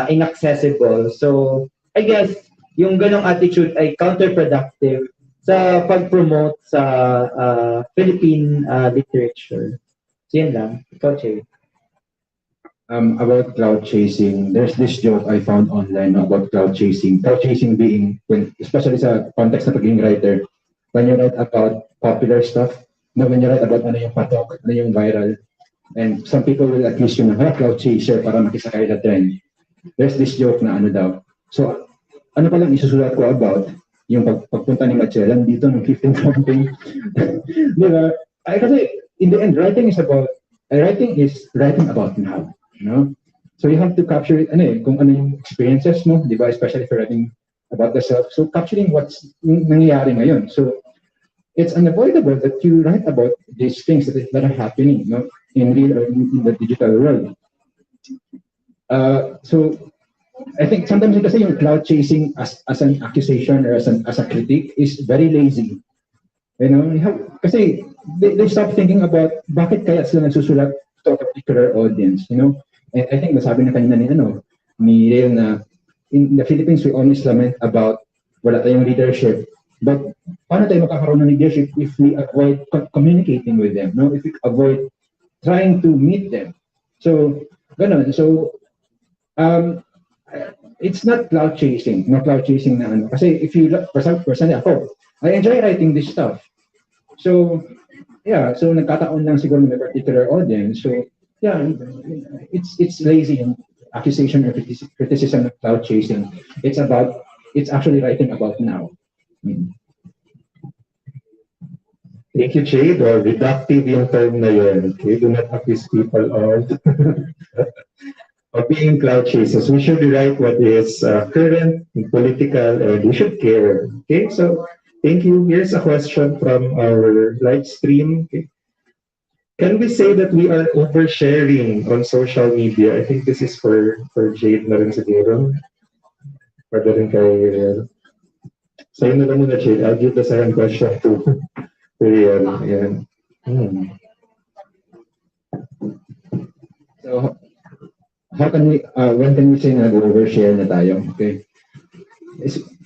[SPEAKER 2] inaccessible. So, I guess, yung ganong attitude ay counterproductive sa pag-promote sa Philippine literature. So, yun lang. Ikaw, Che.
[SPEAKER 3] About cloud chasing, there's this joke I found online about cloud chasing. Cloud chasing being, especially sa context na pagiging writer, when you write about popular stuff, when you write about ano yung patok, ano yung viral, and some people will accuse you na cloud chaser para makisakay na trend. There's this joke na ano daw. So, ano palang isusulat ko about yung pagpunta ni Magellan dito ng 15 something. Di ba? Kasi in the end, writing is writing about now. You know? So you have to capture it, kung ano yung experiences mo, di ba? Especially for writing about the self. So capturing what's nangyayari ngayon. So it's unavoidable that you write about these things that are happening, in real or in the digital world. So I think sometimes kasi yung cloud chasing as an accusation or as a critique is very lazy. Kasi they stop thinking about bakit kaya sila nagsusulat to a particular audience, And I think nasabi na kanina ni Reil na in the Philippines we always lament about wala tayong leadership. But paano tayo makakaroon ng leadership if we avoid communicating with them, If we avoid trying to meet them. So, ganun. So, it's not cloud chasing. No cloud chasing na ano. Kasi if you look, personally ako, I enjoy writing this stuff. So, yeah. So, nagkataon lang siguro may particular audience. So, yeah, it's lazy and accusation or criticism of cloud chasing. It's actually writing about now.
[SPEAKER 4] Thank you, Jade. Or reductive yung term na yun. Okay, do not accuse people of being cloud chasers. We should write what is current and political, and we should care. Okay, so thank you. Here's a question from our live stream. Okay. Can we say that we are oversharing on social media? I think this is for Jade na rin siguro. Pwede rin kay Reil. Sa'yo na lang muna, Jade. I'll give the second question to Reil. Ayan.
[SPEAKER 3] So, how can we, when can we say na overshare na tayo? Okay.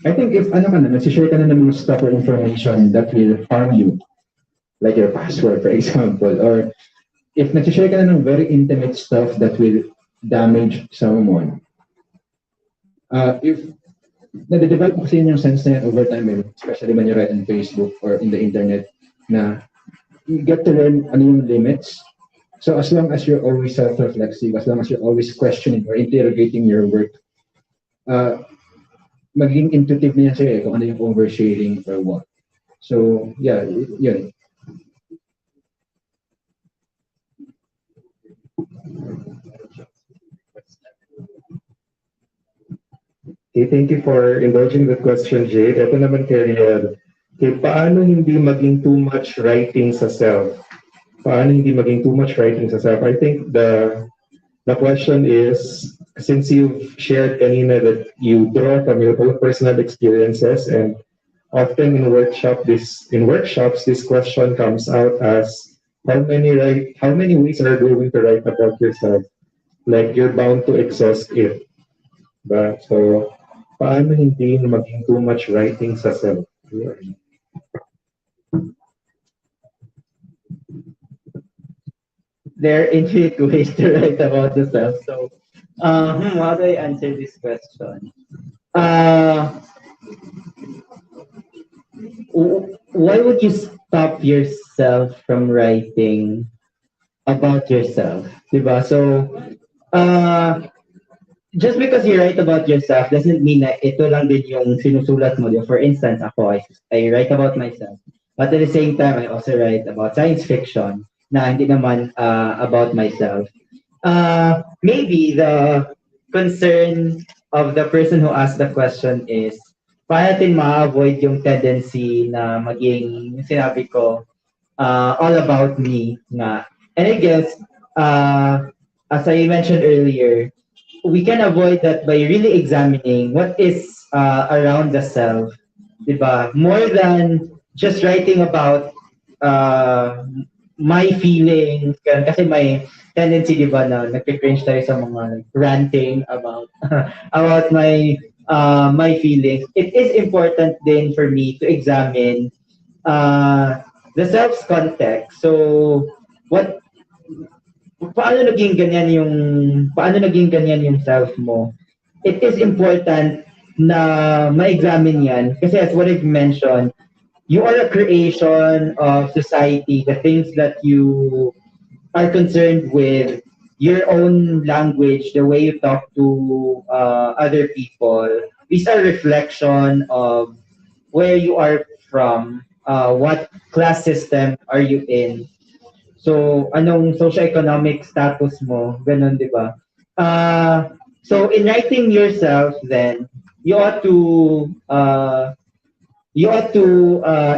[SPEAKER 3] I think if ano ka na, nagsishare ka na ng mga stuff or information that will harm you, like your password, for example, or if nagsishare ka na ng very intimate stuff that will damage someone, if nade-develop kasi yun yung sense na yan over time, especially when you write on Facebook or in the internet, na you get to learn ano yung limits. So as long as you're always self-reflexive, as long as you're always questioning or interrogating your work, maging intuitive niya sa'yo kung ano yung oversharing or what. So, yeah, yun.
[SPEAKER 4] Okay, thank you for indulging the question, Jade. Ito naman kay Reil. Okay, paano hindi maging too much writing sa self? Paano hindi maging too much writing sa self? I think the question is, since you've shared kanina that you draw from your own personal experiences, and often in workshops this question comes out as how many ways are you going to write about yourself? Like you're bound to exhaust it. But so paano hindi maging too much writing sa self?
[SPEAKER 2] There are infinite ways to write about the self. So, how do I answer this question? Why would you stop yourself from writing about yourself? Diba? So, just because you write about yourself doesn't mean na ito lang din yung sinusulat mo. For instance, ako, I write about myself. But at the same time, I also write about science fiction na hindi naman about myself. Maybe the concern of the person who asked the question is, paano natin ma-avoid yung tendency na maging, sinabi ko, all about me nga. And I guess, as I mentioned earlier, we can avoid that by really examining what is around the self, diba? More than just writing about my feelings, kasi may tendency, diba, na nagki-cringe tayo sa mga ranting about about my feelings. It is important then for me to examine the self's context. So, paano naging ganyan yung self mo? It is important na ma-examine yan kasi as what I've mentioned, you are a creation of society, the things that you are concerned with, your own language, the way you talk to other people. These are reflection of where you are from, what class system are you in. So, anong socio-economic status mo, ganun, di ba? So, in writing yourself, then, you ought to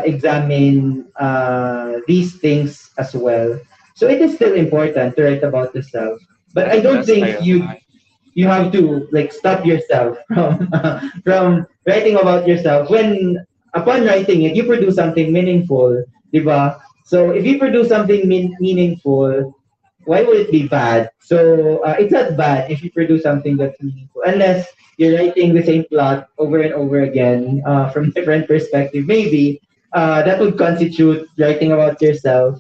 [SPEAKER 2] examine these things as well. So, it is still important to write about the self, but I don't think you have to like stop yourself from from writing about yourself when upon writing it you produce something meaningful, di ba? So if you produce something meaningful, why would it be bad? So it's not bad if you produce something that's meaningful, unless you're writing the same plot over and over again from different perspective. Maybe that would constitute writing about yourself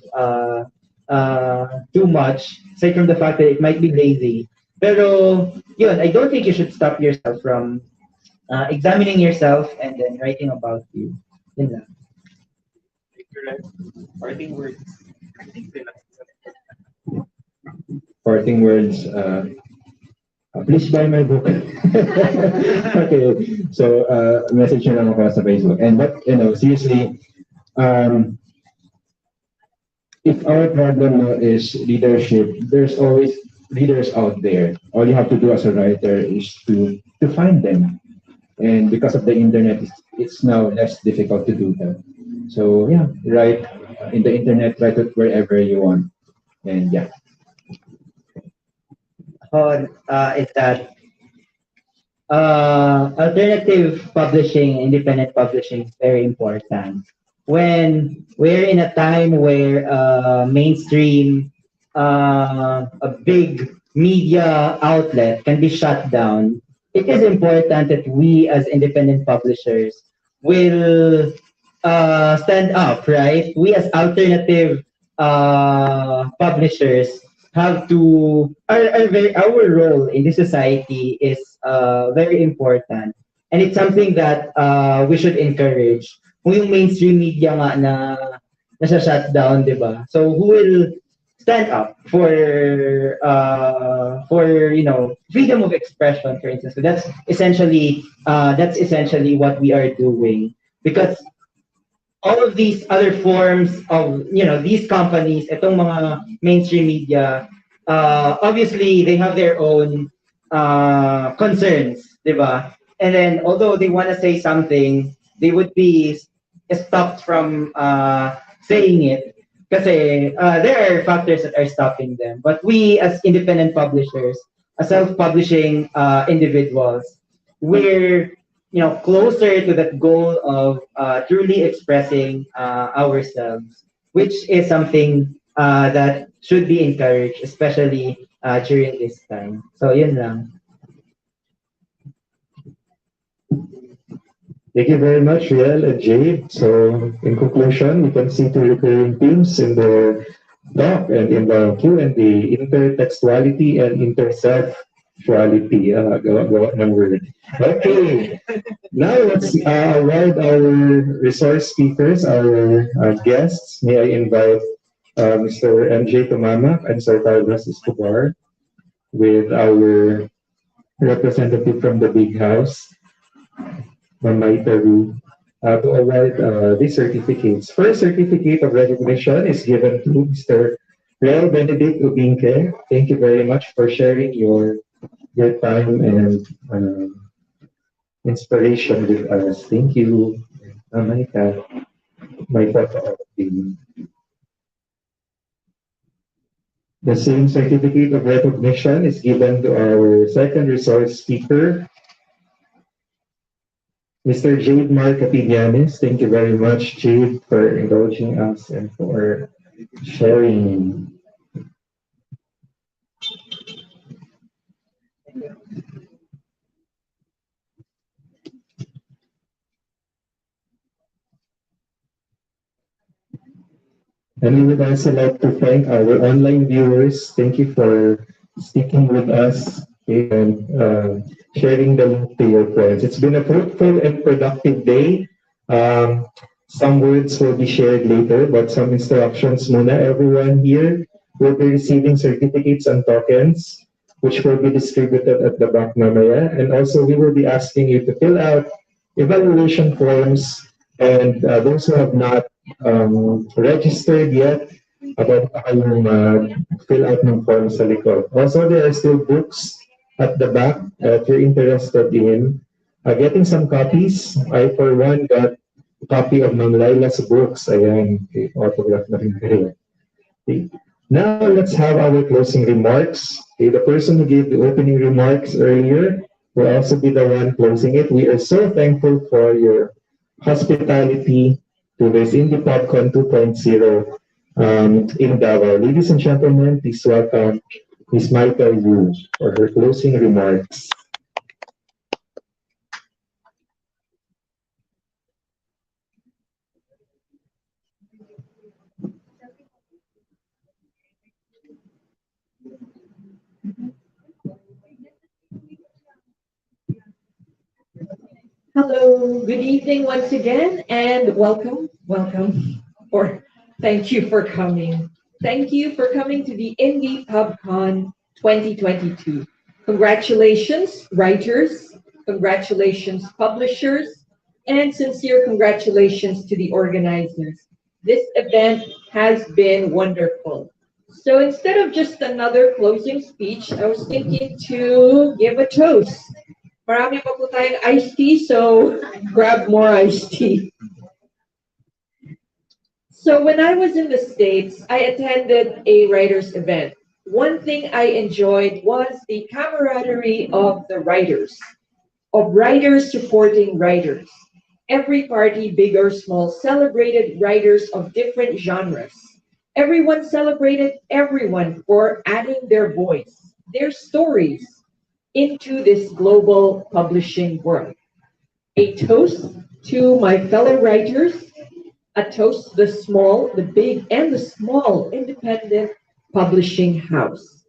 [SPEAKER 2] too much, aside from the fact that it might be lazy. Pero yun, I don't think you should stop yourself from examining yourself and then writing about you. Yun lang.
[SPEAKER 3] Parting words, please buy my book. Okay, so message nyo lang ako sa Facebook. And but, seriously, if our problem now is leadership, there's always leaders out there. All you have to do as a writer is to find them. And because of the internet, it's now less difficult to do that. So yeah, write in the internet, write it wherever you want. And yeah.
[SPEAKER 2] Is that alternative publishing, independent publishing is very important. When we're in a time where mainstream, a big media outlet can be shut down, it is important that we as independent publishers will stand up, right? We as alternative publishers have to our role in this society is very important, and it's something that we should encourage. Kung yung mainstream media nga na nasa-shut down, di ba? So who will stand up for freedom of expression, for instance? So that's essentially what we are doing, because all of these other forms of these companies, itong mga mainstream media, obviously they have their own concerns, diba? And then although they want to say something, they would be stopped from saying it kasi there are factors that are stopping them. But we as independent publishers, as self-publishing individuals, we're closer to that goal of truly expressing ourselves, which is something that should be encouraged, especially during this time. So, yun lang.
[SPEAKER 4] Thank you very much, Reil and Jade. So, in conclusion, we can see two recurring themes in the talk and in the Q&A: intertextuality and interself-tuality. Gawa ng word. Okay, now let's award our resource speakers, our guests. May I invite Mr. MJ Tumama and Sir Carlos Escobar with our representative from the Big House, Mamay Peru, to award these certificates. First certificate of recognition is given to Mr. Reil Benedict Obinque. Thank you very much for sharing your time and inspiration with us. Thank you. Mamay ka. My photo of you. The same certificate of recognition is given to our second resource speaker, Mr. Jade Capiñanes. Thank you very much, Jade, for indulging us and for sharing. And we would also like to thank our online viewers. Thank you for sticking with us and sharing the link to your friends. It's been a fruitful and productive day. Some words will be shared later, but some instructions muna. Everyone here will be receiving certificates and tokens, which will be distributed at the back mamaya. And also we will be asking you to fill out evaluation forms, and those who have not registered yet, about kayong fill out ng form sa likod. Also, there are still books at the back if you're interested in getting some copies. I, for one, got a copy of Ma'am Laila's books. Ayan, okay, autograph na rin kayo. Okay. Now, let's have our closing remarks. Okay, the person who gave the opening remarks earlier will also be the one closing it. We are so thankful for your hospitality to this Indie PopCon 2.0 in Davao. Ladies and gentlemen, please welcome Ms. Michael Wu for her closing remarks.
[SPEAKER 5] Hello, good evening once again, and welcome, or thank you for coming. Thank you for coming to the Indie PubCon 2022. Congratulations, writers, congratulations, publishers, and sincere congratulations to the organizers. This event has been wonderful. So instead of just another closing speech, I was thinking to give a toast. Marami pa po tayong iced tea, so grab more iced tea. So when I was in the States, I attended a writers event. One thing I enjoyed was the camaraderie of the writers, of writers supporting writers. Every party, big or small, celebrated writers of different genres. Everyone celebrated everyone for adding their voice.
[SPEAKER 6] their stories into this global publishing world. A toast to my fellow writers, a toast to the small, the big, and the small independent publishing house.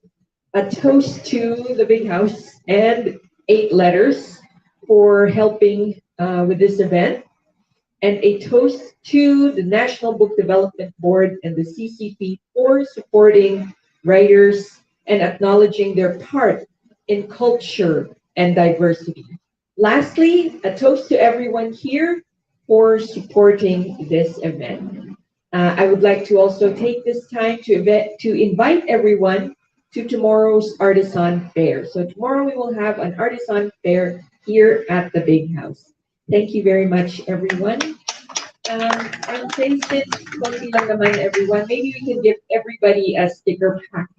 [SPEAKER 6] A toast to the big house and 8 letters for helping with this event, and a toast to the National Book Development Board and the CCP for supporting writers and acknowledging their part in culture and diversity. Lastly, a toast to everyone here for supporting this event. I would like to also take this time to invite everyone to tomorrow's Artisan Fair. So tomorrow we will have an Artisan Fair here at the Big House. Thank you very much, everyone. And since konti lang naman, everyone, maybe we can give everybody a sticker pack.